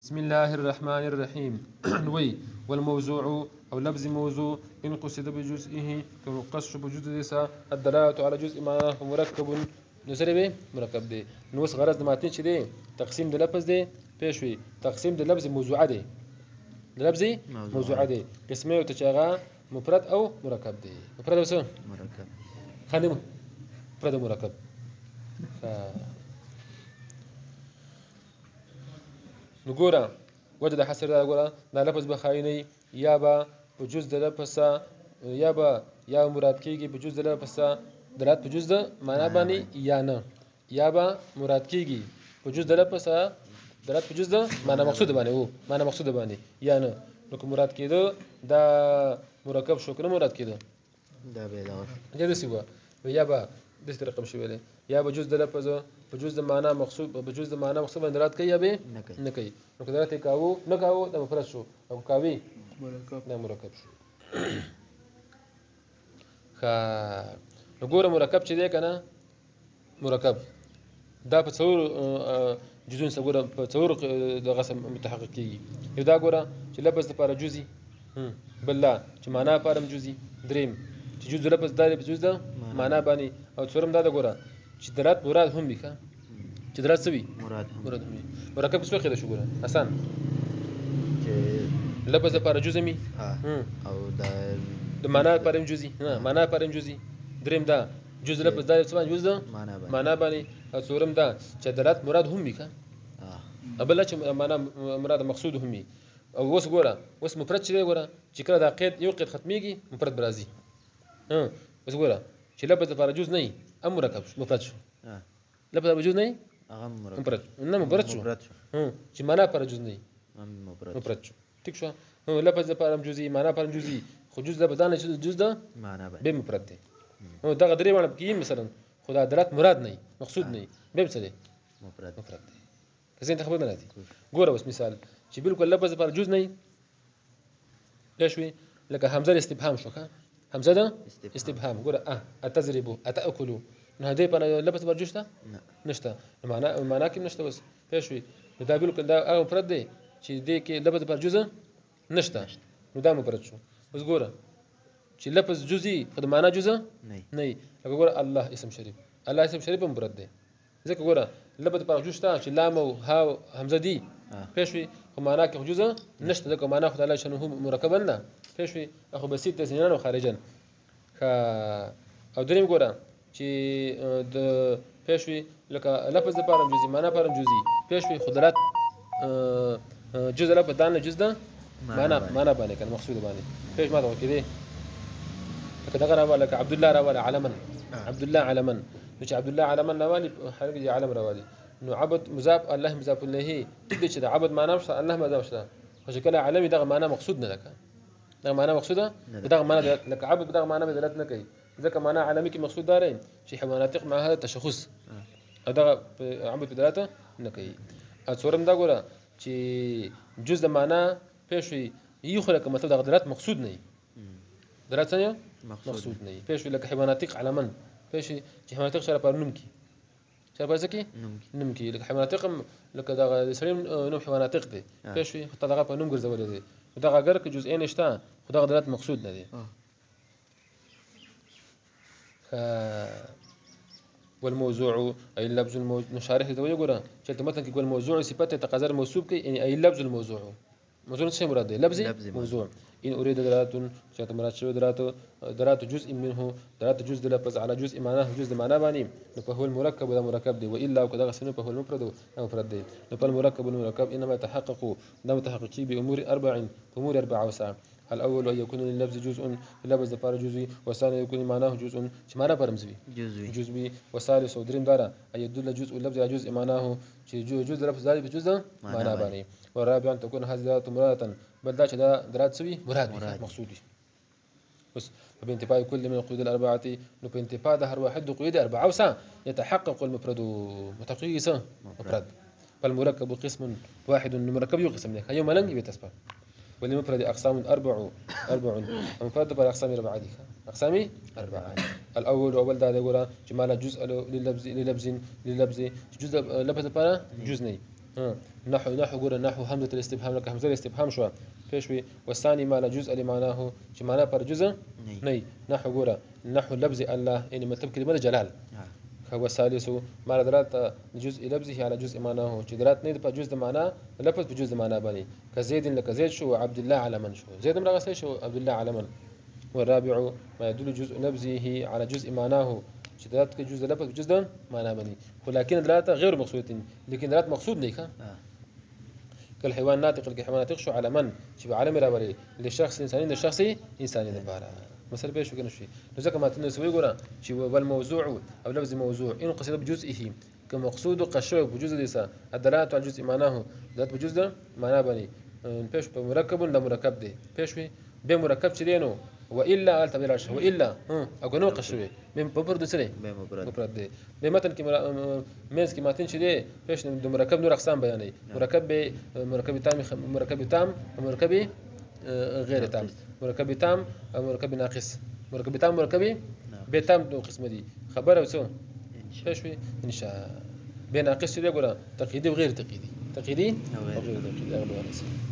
بسم الله الرحمن الرحيم وي والموضوع أو لفظ موضوع إن قصد بجزئه كمقص بجزء الدلالة على جزء ما مركب نسري به مركب دي نوس غرض ماتين دي تقسيم د لفظ دي بيشوي تقسيم د لفظ موضوع دي لفظ موضوع دي قسمه وتشاغا مفرد أو مركب دي مفرد بس مركب خادم مفرد مركب نقول وجد حسر نقول دا لفظ بخايني يابا بجوز د لفظ يابا يا مراد کیږي بجوز د لفظ دلالت بجوز د معنا باندې یا نه يابا مراد کیږي بجوز د لفظ دلالت بجوز د معنا مقصود باندې وو معنا مقصود باندې یا نه نو کوم مراد کیدو دا مرکب شو کنه مراد کیدو دا به دا دا څه و يابا د څه رقم شویل یا بجوز د لفظ بجوز د معنا مقصود بجوز د معنا مقصود باندې دلالت کوي یا به نه کوي نو کله ته کاوه نه کاوه د مفرد شو او کاوي مرکب نه مرکب شو نګوره مرکب چې دی کنه مرکب دا په څور جزء څور په څور د غسم متحقق کیږي یو دا ګوره چې لفظ لپاره جزئي بل لا چې معنا لپاره جزئي دریم چې جزء لفظ دار په جزء معنا باندې او څورم دا ګوره چې دلالت مراد هم وکړه چې دلالت سوي مراد هم مرکب څه خیده شو ګوره آسان چې لفظ لپاره جزء می او د معنا لپاره جزئي معنا لپاره جزئي دریم دا جزء لفظ دار څه باندې جزء معنا باندې او څورم دا چې دلالت مراد هم وکړه بل چې معنا مراد مقصود هم وي او اوس ګوره اوس مفرد چې ګوره چې کله دا قید یو قید ختميږي مفرد برازي اوس ګوره چې لفظ لپاره جزء نه ام مرکب مفرد شو لفظ لپاره جزء نه هغه مفرد نه مفرد شو چې معنا لپاره جزء نه مفرد شو ٹھیک شو لفظ لپاره جزئي معنا لپاره جزئي خو جزء لپاره نه جزء ده معنا به مفرد دی دغه درې باندې کې مثلا خدا دلالت مراد نه مقصود نه به څه دی مفرد دی کزين ته خبر نه راځي ګوره اوس مثال چې بالکل لفظ لپاره جزء نه پښوی لکه حمزه استفهام شو حمزه ده استفهام ګوره اتذربوا اتاكلوا نو هدي په لفظ لپاره جزء نشته معنا کې نشته بس پښوی دا بالکل دا هغه مفرد دی چې دې کې لفظ لپاره جزء نشته نو دا مفرد شو اوس ګوره چې لفظ جزئي خو د معنا جزء نه لکه ګوره الله اسم شریف الله اسم شریف مفرد دی ځکه ګوره لفظ لپاره جزء شته چې لام او ها حمزه دي پښوی خو معنا کې جزء نشته ځکه معنا خدای الله شنو مرکب نه پښوی اخو بسيط تسنین او خارجا او دریم ګوره چې د پښوی لکه لفظ لپاره جزئي معنا لپاره جزئي پښوی خدلات جزء لپاره دانه جزء ده معنا باندې کنه مقصود باندې پښ ما ته کېده لکه راواله لکه عبد الله راواله علما عبد الله علما نو چې عبد الله علما راواله حرکه علم راواله نو عبد مضاف الله مضاف الیه دې چې د عبد معنا مشه الله مضاف شه خو شکل علمي دغه معنا مقصود نه لکه دغه معنا مقصوده دغه معنا لکه عبد دغه معنا بدلت نه کوي ځکه معنا علمي کې مقصود دارین چې حیوانات مع هذا تشخص دغه عبد بدلته نه کوي اڅورم دا ګوره چې جزء معنا پښوی یو خلک مطلب دغه دلالت مقصود نه دلالت نه مقصود نه پښوی لکه حیواناتیق علما پښوی چې حیواناتیق سره پر نوم کی سره پر ځکه نوم کی لکه حیواناتیق لکه دغه سلیم نوم حیواناتیق دی پښوی خو دغه په نوم ګرځول دی دغه اگر که جزء نشته خو دغه دلالت مقصود نه دی والموضوع اي اللفظ المشارح ته وګوره چې متن کې ګول موضوع صفته تقاضا موصوب کې يعني اي اللفظ الموضوع موضوع څه مراد دی لفظي موضوع ان اريد دلالة شات مراد شو دلالة جزء منه دلالة جزء لفظ على جزء معناه جزء معناه باندې فهو المركب ولا مركب دی والا وكذا غسنه فهو المفرد او مفرد دی فالمركب والمركب انما يتحقق بامور اربع وسع الاول ان يكون اللفظ جزء اللفظ لپاره جزئي والثاني يكون معناه جزء چې معنا پرمزوي جزئي والثالث ودریم دارا ان يدل جزء اللفظ على جزء معناه چې جزء لفظ ذلك جزء معنا باندې والرابع ان تكون هذه مرادة بل دا چې دا درات سوي مراد مقصودي بس فبانتفاء كل من القيود الاربعه نو بانتفاء ده هر واحد قيود اربعه وسا يتحقق المفرد متقيس مفرد فالمركب قسم واحد المركب يقسم لك يوم لن يتسبب وللمفرد أقسام أربع المفرد بالأقسام أربعة دي أقسام أربعة الأول دا يقول جمال جزء لللبز جزء لبز بارا جزء نحو ګوره نحو همزه الاستفهام لکه همزه الاستفهام شو پېښوي والثاني ما لا جزء لمعناه چې معنا پر جزء نه نحو ګوره نحو لفظ الله يعني مطلب كلمه جلال هو الثالث ما لا دلالة جزء لفظه على جزء معناه چې دلالت نه په جزء معنا لفظ په جزء معنا باندې كزيد لك زيد شو عبد الله على من شو زيد مرغه شو عبد الله على من والرابع ما يدل جزء لفظه على جزء معناه چې دلالت کوي جزء لفظ جزء معنا باندې ولكن دلالته غير مقصوده لكن دلالت مقصود نه ښه كالحيوان ناطق الحيوان ناطق شو على من چې عالم راولي لشخص انساني د شخص انساني لپاره مثلا به شو کنه شي نو ځکه ماته نسوي ګوره چې والموضوع او لفظ موضوع ان قصد بجزئه كمقصود قشر بجزء لسا الدلاله على جزء معناه ذات بجزء معنا باندې پېښ په مرکب د مرکب دی پېښ به مرکب چې دینو والا التبديل عشر والا اكونو قشوي من بفرد سنه مفرد دي بمتن کې مینس کې ماتن چې دي پېښ د مرکب نور اقسام بیانوي مرکب تام مرکب تام مرکب غیر تام مرکب تام او مرکب ناقص مرکب تام مرکب به تام دو قسم دي خبر او څه پېښوي انشاء بين ناقص دي ګوره تقييدي وغير تقييدي او غير تقييدي